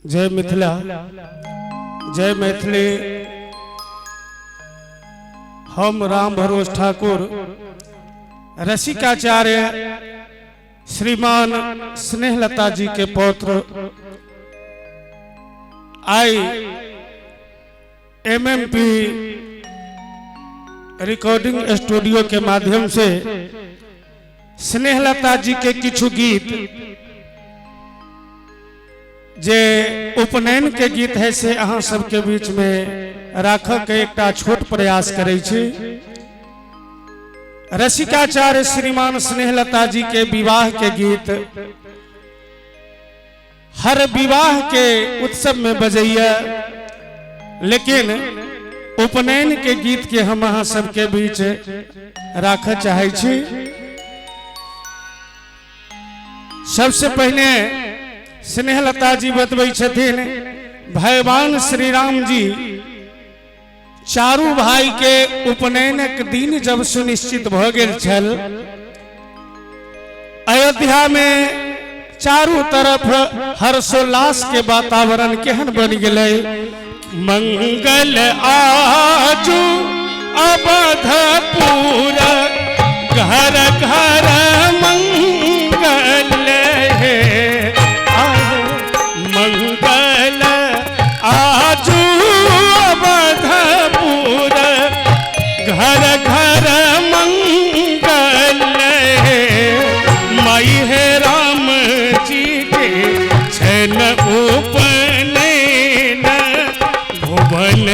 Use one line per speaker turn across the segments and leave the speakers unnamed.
जय मिथिला, जय मैथिली। हम राम भरोस ठाकुर रसिकाचार्य श्रीमान स्नेहलता जी के पौत्र आई एमएमपी रिकॉर्डिंग स्टूडियो के माध्यम से स्नेहलता जी के किछु गीत जे उपनयन के गीत है से अहाँ सबके बीच में राखक के एकटा छोट प्रयास करे छी। रसिकाचार्य श्रीमान स्नेहलता जी के विवाह के गीत हर विवाह के उत्सव में बजैया, लेकिन उपनयन के गीत के हम अहाँ सबके बीच राख चाहे छी। सबसे पहले स्नेहलता जी बतबै छथिन, भगवान श्री राम जी चारू भाई के उपनयनक दिन जब सुनिश्चित भ गेल छल, अयोध्या में चारू तरफ हर्षोल्लास के वातावरण केहन बन गेलै। मंगल आजू अवधपुर घर घर मंगल है, मंगल आजू अवधपुर घर घर मंगल है। माई है राम जी के छन उपनयन भुवन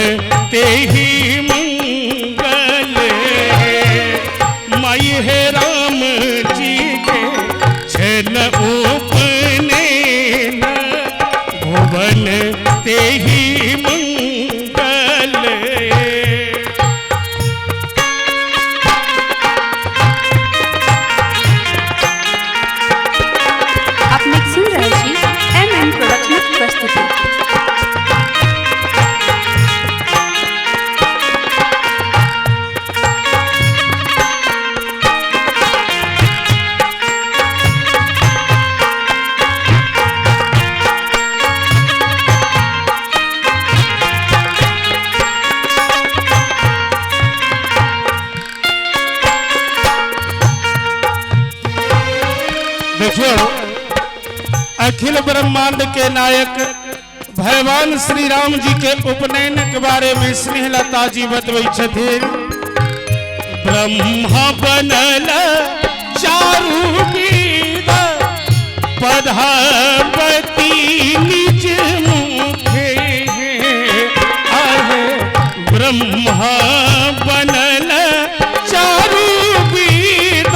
तेहि मंगल है। माई है राम जी के छन उपनयन भुवन तेहि मंगल है।
आप मिक्स सुन रहे छी एमएम प्रोडक्शन प्रस्तुति।
देखियो, अखिल ब्रह्मांड के नायक भगवान श्री राम जी के उपनयन के बारे में स्नेहलता जी बतबै छथिन। ब्रह्मा बनल चारू वेद पधापति निज मुखे आहे। ब्रह्मा बनल चारू वेद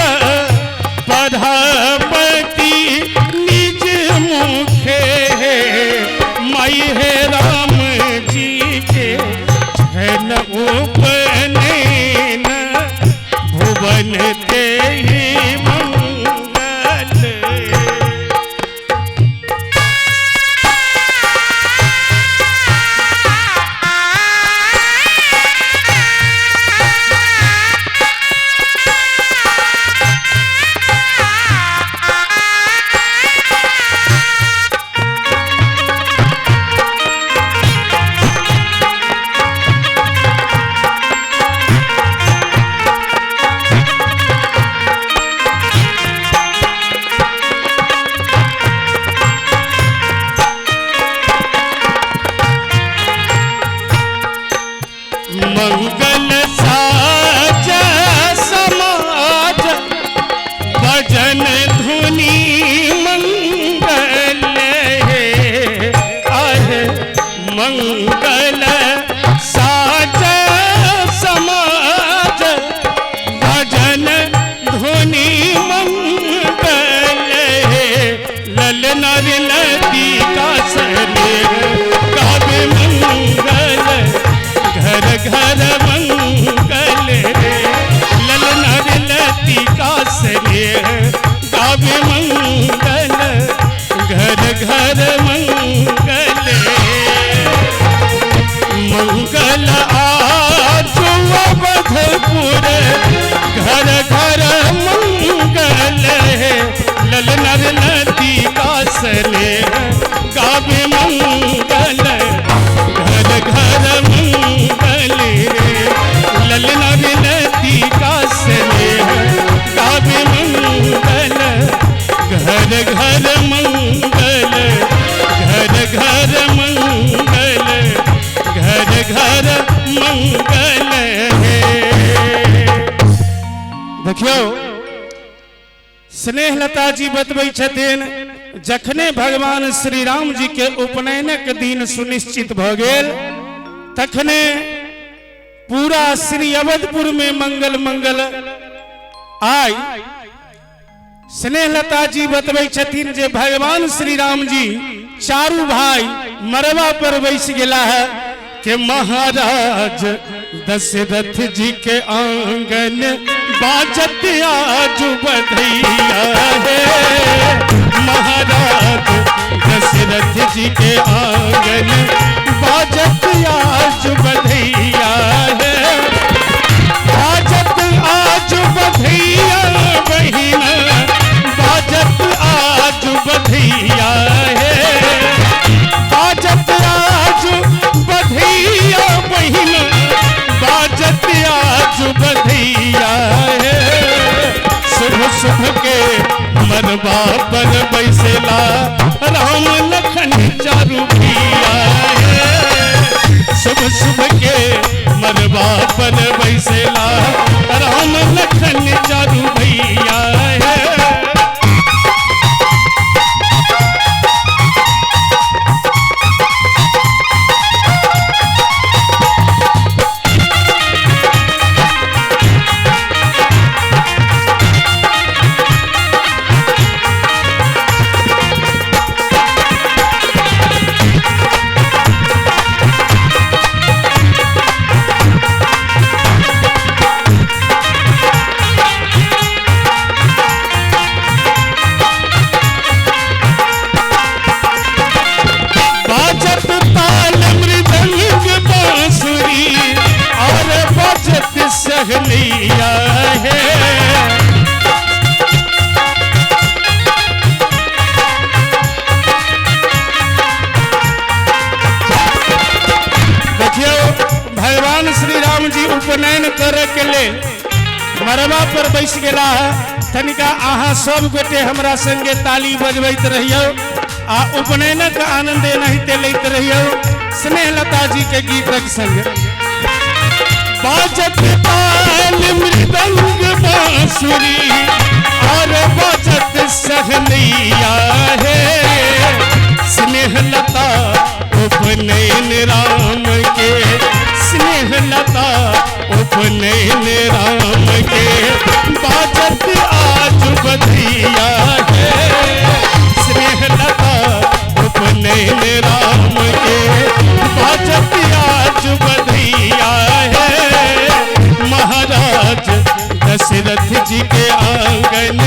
पधापति निज मुखे। माई है राम जी के छन उपनयन भुवन तेहि मंगल। मंगल साज समाज भजन धुनी मंगल है आहे। मंगल साज समाज भजन धुनी मंगल है। ललना नदी का सने काव्य मंगल घर घर मंगल रे। ललना लतिका स्नेह गावे मंगल घर घर मंगल रे। मंगल आजू अवधपुर घर घर मंगल है। ललना लतिका स्नेह गावे मंगल मंगल है। देखियो स्नेहलता जी बतबै छथिन जखने भगवान श्री राम जी के उपनयनक दिन सुनिश्चित भ गेल तखने पूरा श्री अवधपुर में मंगल मंगल आई। स्नेहलता जी बतबै छथिन जे भगवान श्री राम जी चारू भाई मरवा पर बैस गेला है कि महाराज दशरथ जी के आंगन बाजत आज बधैया है। महाराज दशरथ जी के आंगन बाजत आज बधैया है। बाजत आज बधैया बहिना बाजत आज बधैया है। बाजत आज बधैया बहिना बाजत आज बधैया है। शुभ शुभ के मरबा पर बैसेला राम लखन चारू भैया है। शुभ शुभ के मरबा पर बैसेला राम लखन चारू भैया है। सहलिया है। देखियो भगवान श्री राम जी उपनयन करे के लिए मरबा पर बैस गेला है। तनिका अहाँ सब गोटे हमरा संगे ताली बजबैत रहियो आ उपनयनक आनंद एनाहिते लैत रहियो स्नेहलता जी के गीतक संग। बाजत ताल मृदंग बांसुरी और बाजत सहनैया है। स्नेहलता उपनयन राम के स्नेहलता उपनयन राम के बाजत आज बधैया है। स्नेहलता उपनयन राम के बाजत आज बधैया है। महाराज दशरथ जी के आंगन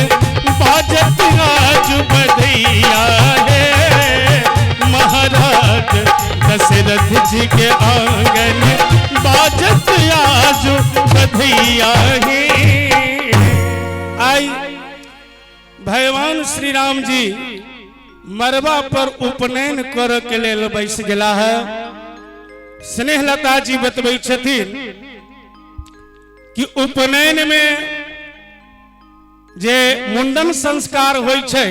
बाजत आज बधैया है। महाराज दशरथ जी के आंगन बाजत आज बधैया है। आई भगवान श्री राम जी मरबा पर उपनयन कर के लेल बैस गेला है। स्नेहलता जी बतबै छथिन कि उपनयन में जे मुंडन संस्कार होय छै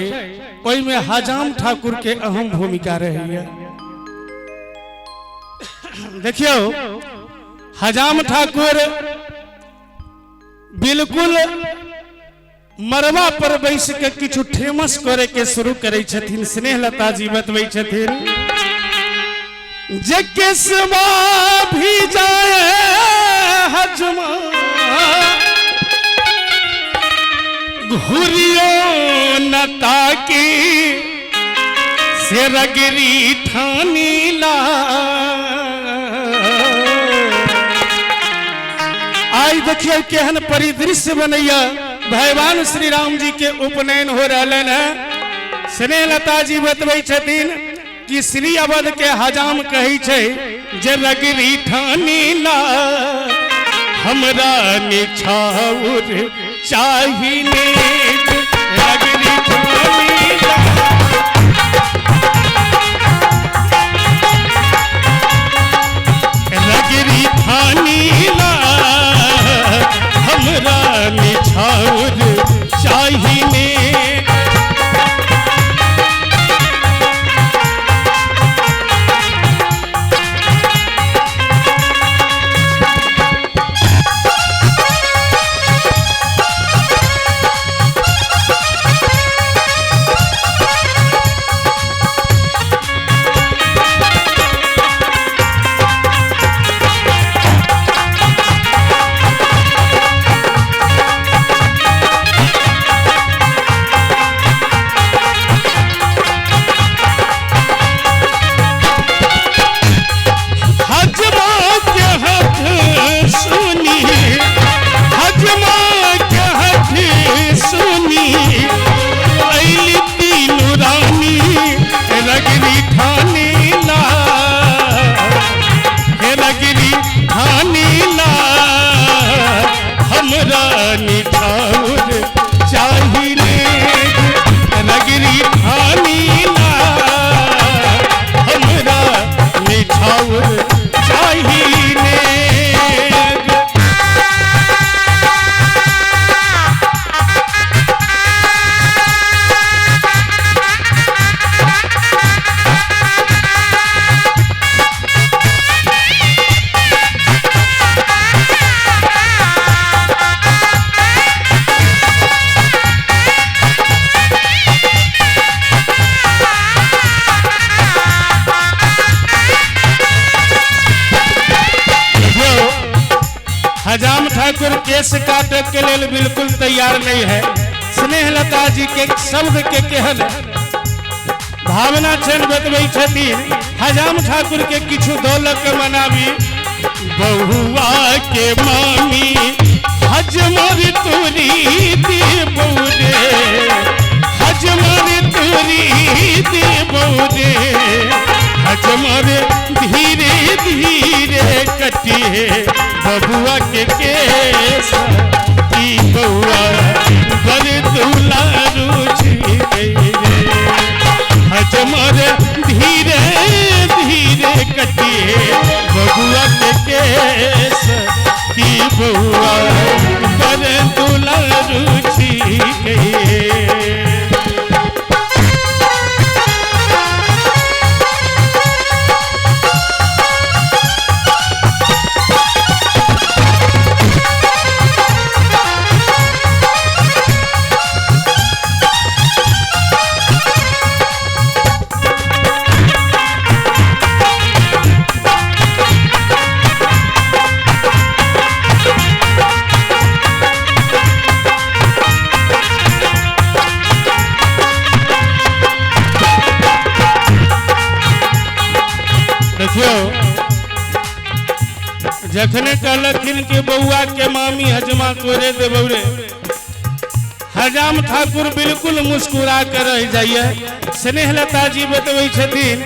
ओय में हजाम ठाकुर के अहम भूमिका रहैया। देखियो हजाम ठाकुर बिल्कुल मरबा पर बैस के किछु फेमस करे के शुरू करे छथिन। स्नेहलता जी बतबै छथिन जे केसवा भी जाए हजमा घुरियो न ताकी से रगरी ठानी ला। आई देखिए केहन परिदृश्य बनैया भगवान श्री राम जी के उपनयन हो रहलन है। स्नेहलता जी बतबै छथिन कि श्री अवध के हजाम कही छै जे रगरी ठानी ला। हमरा निछाउर चाहिए रगरी ठानी ला। रगरी ठानी ला हमरा निछाउर चाहिए। ठाकुर केस काटे के लिए बिल्कुल तैयार नहीं है। स्नेहलता जी के शब्द के केहन भावना छन बतबै छथिन। हजाम ठाकुर के किछु दौलत के मनाबी बहुआ के मामी हजमर तुरी दे बौरे, हजमर तुरी दे बौरे, हजमर धीरे धीरे कटिए बबुआ के केस की बउआ बर दूल्हा रुचि गई रे, हजमर धीरे धीरे कटिए बबुआ के केस की बउआ बर दूल्हा रुचि गई। जखने कहलखिन के बउआ के मामी हजमा तोरे दे बौरे, हजाम ठाकुर बिल्कुल मुस्कुरा कर रह जाइए। स्नेहलता जी बतबै छथिन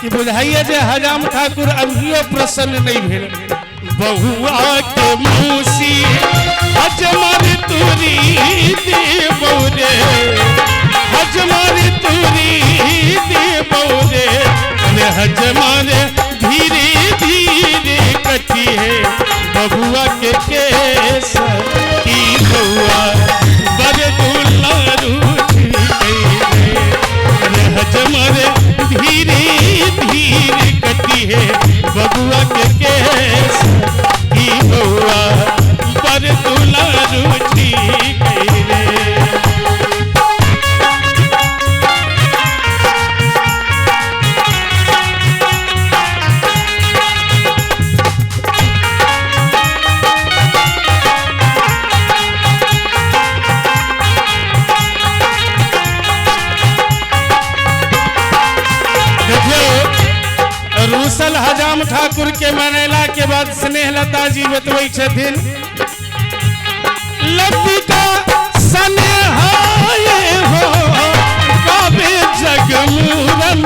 कि बुझाइए जे हजाम ठाकुर अभियो प्रसन्न नहीं भेल। बउआ के मौसी हजमर तुरी दे बौरे, हजमर तुरी दे बौरे, हजमर धीरे धीरे कटिए बबुआ के केस की बउआ बर दूल्हा रुचि गई रे, हजमर धीरे धीरे कटिए बबुआ के केस की बउआ बर दूल्हा रुचि गई रे। रूसल हजाम ठाकुर के मनेला के बाद स्नेहलता जी बतबै छथिन लतिका स्नेहाए हो काबे जगमूरम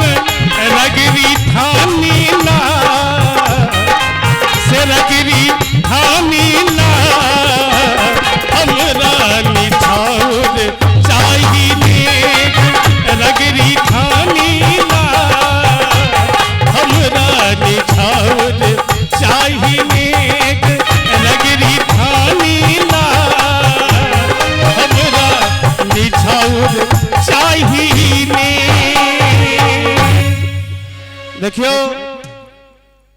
रगरी थानी ना से रगरी थानी ना हमरा निछाउर चाहिए रगरी थानी ना हमरा निछाउर चाहिए रगरी थानी ना हमरा निछाउर चाहिए। देखियो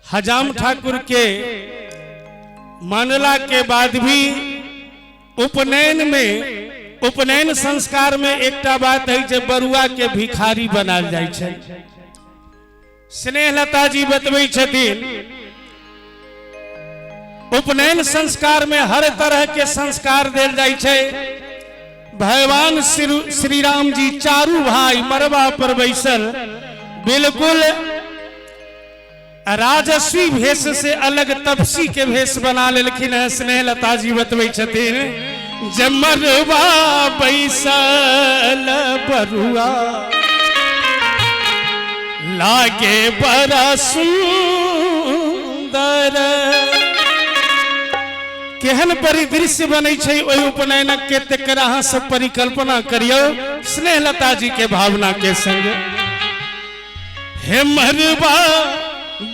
हजाम ठाकुर के मानला के बाद भी उपनयन संस्कार में एकटा बात है जे बरुआ के भिखारी बनाल जाय छै। स्नेहलता जी बतबै छथिन उपनयन संस्कार में हर तरह के संस्कार देल जाय छै। भगवान श्री राम जी चारू भाई मरबा पर बैसल बिल्कुल राजस्वी भेष से अलग तपसी के भेष बना लेलखिन है। स्नेहलता जी बतबै छथिन जमरवा बैसल बरुआ लागे बड़ा सुंदर। केहन परिदृश्य बनै छै ओहि उपनयनक के तकरा अहाँ सब परिकल्पना करियो स्नेहलता जी के भावना के संग। हे मरवा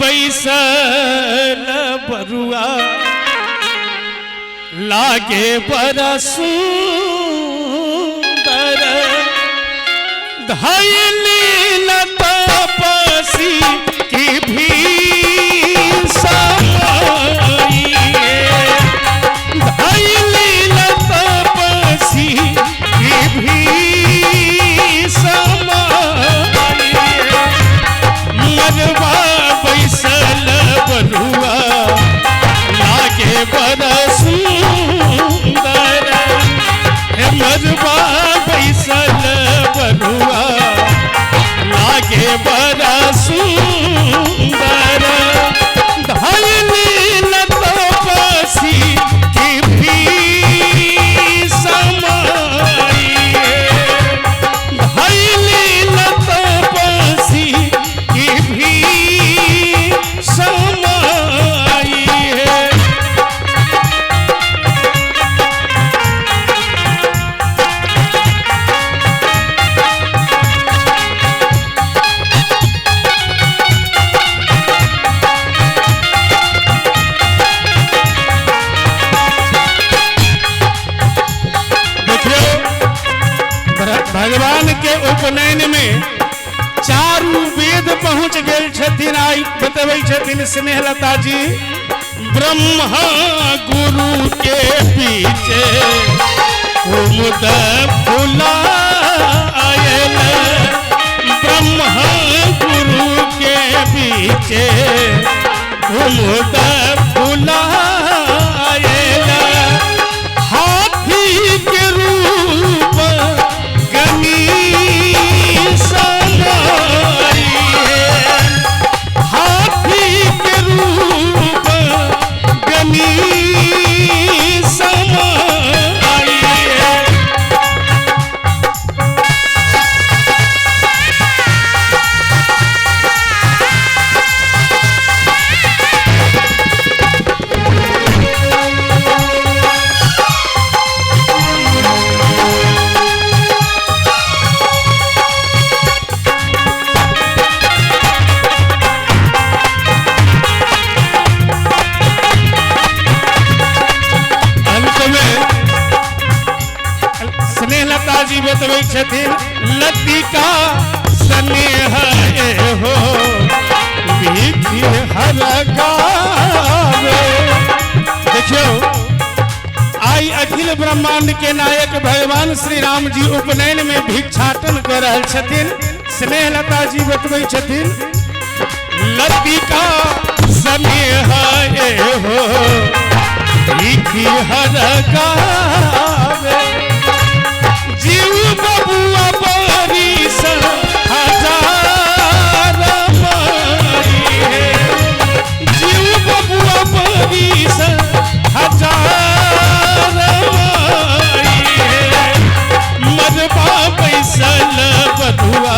बैसल बरुआ लागे बड़ा सुंदर, धैली न तपसी की भी समाइए, धैली न तपसी की भी समाइए। मरवा बैसल बरुआ लागे बड़ा सुंदर धैली न तपसी की भी समाई धैली न तपसी की भी समाई है। भगवान के उपनयन में चारू वेद पहुंच गए छथिन। आई बतबै छथिन स्नेहलता जी ब्रह्मा गुरु के पीछे कुमुद फुलायल ब्रह्मा गुरु के पीछे कुमुद फुलायल हाथी के रूप गनी समाई है हाथी के रूप गनी समाई है। स्नेहलता जी बतबै छथिन लतिका स्नेह हो भीखी हर गावे। देखियो आई अखिल ब्रह्मांड के नायक भगवान श्री राम जी उपनयन में भिक्षाटन कर रहल छथिन। स्नेहलता जी बतबै छथिन लतिका स्नेह हो भीखी हर गावे जीव बबुआ बारिश हजार मारी है जीव बबुआ बारिश हजार मारी है मरबा बैसल बधुआ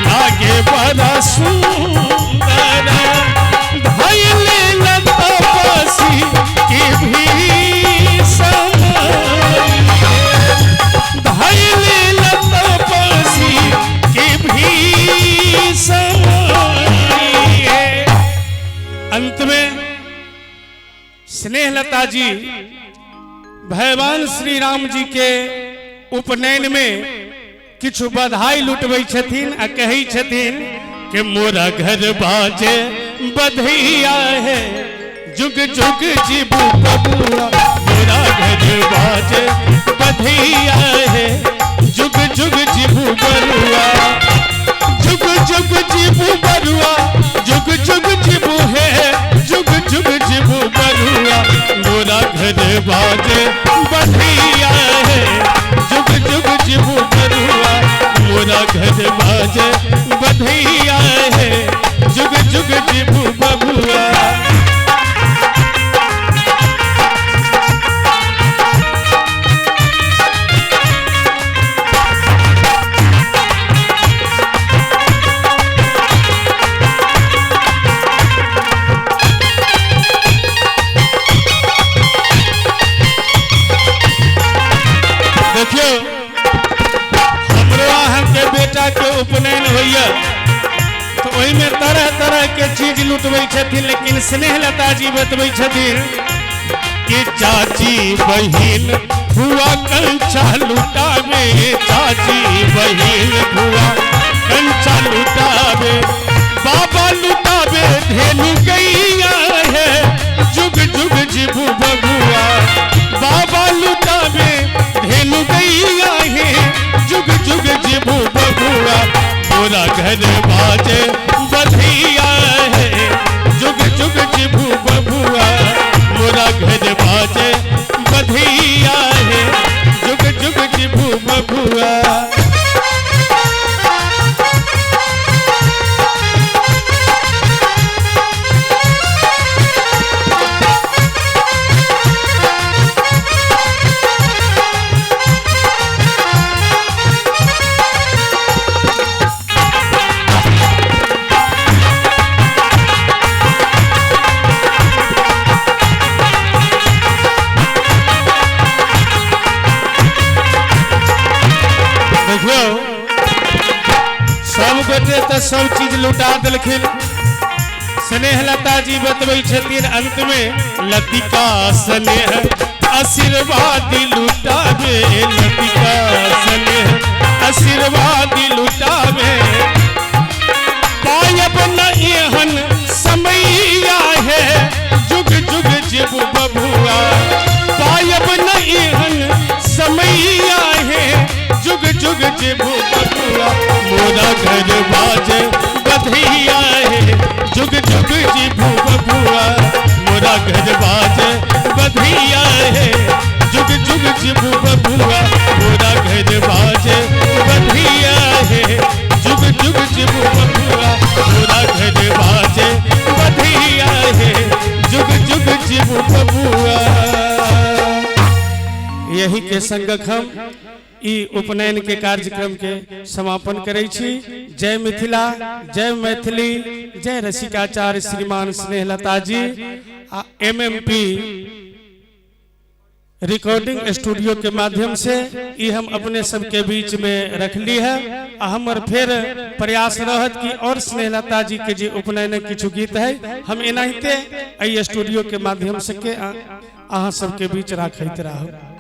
लागे बड़ा सुंदर धैले न तपसी की भी समाई धैले न तपसी की भी समाई है। अंत में स्नेहलता जी भगवान श्री राम जी के उपनयन में किछु बधाई लुटबै छथिन आ कहै छथिन कि मोरा घर बाजे बधैया है जुग जुग जीबू बबुआ मोरा घर बाजे बधैया है जुग जुग जीबू बरुआ जुग जुग जीबू बरुआ जुग जुग जीबू है जुग जुग जीबू बरुआ मोरा घर बाजे बधैया है जुग जुग जीबू बरुआ मोरा घर बाजे बधैया है जुग जुग जीबू बबुआ। देखियो हमरो अहाँ के बेटा के उपनयन होइया तो ओहि में तरह तरह के चीज लुटबै छथिन लेकिन स्नेहलता जी बतबै छथिन कि चाची बहिन हुआ कंचा लुटावे चाची बहिन हुआ कंचा लुटावे बाबा लुटावे धेनु गैया है जुग जुग जीबू बबुआ बाबा लुटावे धेनु गैया है जुग जुग जीबू बबुआ मोरा घर बाजे बधैया है जुग जुग जीबू बबुआ मोरा घर बाजे बधैया है जुग जुग जीबू बबुआ। सब चीज लुटा दिलखिन। स्नेहलता जी बतबै छथिन अंत में लतिका स्नेह आशीर्वाद लुटावे, लतिका स्नेह आशीर्वाद लुटावे। पायब न एहन समैया है जुग जुग जीव बबुआ, पायब न एहन समैया है जुग जुग जीव बबुआ। मोरा घर बाजे बधैया है जुग जुग जीव बबुआ, मोरा घर बाजे बधैया है जुग जुग जीव बबुआ, मोरा घर बाजे बधैया है जुग जुग जीव बबुआ, मोरा घर बाजे बधैया है जुग जुग जीव बबुआ। यही के संगक हम ई उपनयन के कार्यक्रम के समापन करै छी। जय मिथिला, जय मैथिली, जय रसिकाचार्य श्रीमान स्नेहलता जी। MMP रिकॉर्डिंग स्टूडियो के माध्यम से ये हम अपने सबके बीच में रख ली है। हमर फिर प्रयास रहत कि और स्नेहलता जी के जे उपनयन किछु गीत है हम एनाहिते स्टूडियो के माध्यम से के अहाँ सबके बीच राखैत रहब।